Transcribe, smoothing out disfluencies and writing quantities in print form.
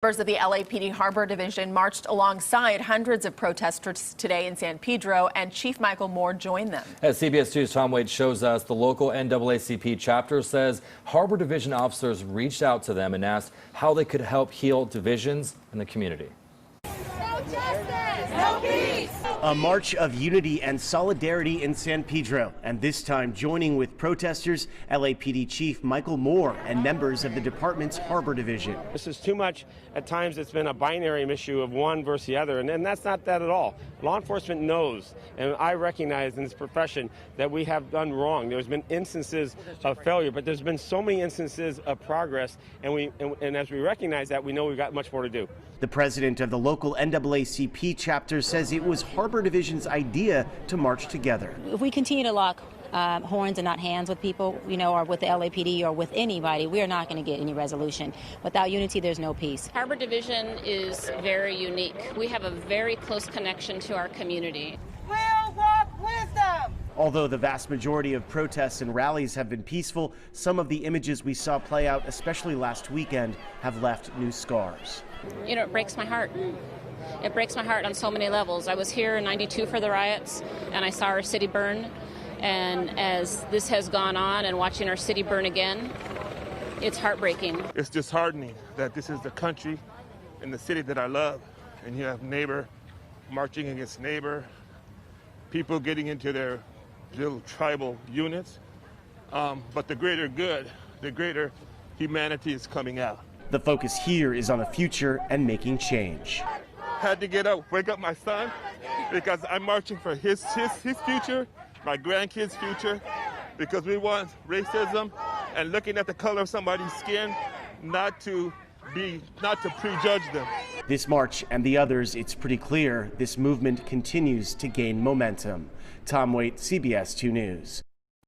Members of the LAPD Harbor Division marched alongside hundreds of protesters today in San Pedro, and Chief Michael Moore joined them. As CBS 2's Tom Wade shows us, the local NAACP chapter says Harbor Division officers reached out to them and asked how they could help heal divisions in the community. No justice, no peace. A march of unity and solidarity in San Pedro, and this time joining with protesters, LAPD Chief Michael Moore and members of the department's Harbor Division. This is too much. At times it's been a binary issue of one versus the other, and that's not that at all. Law enforcement knows, and I recognize in this profession that we have done wrong. There's been instances of failure, but there's been so many instances of progress, and as we recognize that, we know we've got much more to do. The president of the local NAACP chapter says it was Harbor Division's idea to march together. If we continue to lock horns and not hands with people, or with the LAPD or with anybody, we are not going to get any resolution. Without unity, there's no peace. Harbor Division is very unique. We have a very close connection to our community. We'll walk wisdom. Although the vast majority of protests and rallies have been peaceful, some of the images we saw play out, especially last weekend, have left new scars. It breaks my heart. It breaks my heart on so many levels. I was here in '92 for the riots, and I saw our city burn. And as this has gone on and watching our city burn again, it's heartbreaking. It's disheartening that this is the country and the city that I love. And you have neighbor marching against neighbor, people getting into their little tribal units. But the greater good, the greater humanity is coming out. The focus here is on the future and making change. Had to get up, wake up my son, because I'm marching for his future, my grandkids' future, because we want racism and looking at the color of somebody's skin, not to prejudge them. This march and the others, it's pretty clear this movement continues to gain momentum. Tom Wade, CBS 2 News.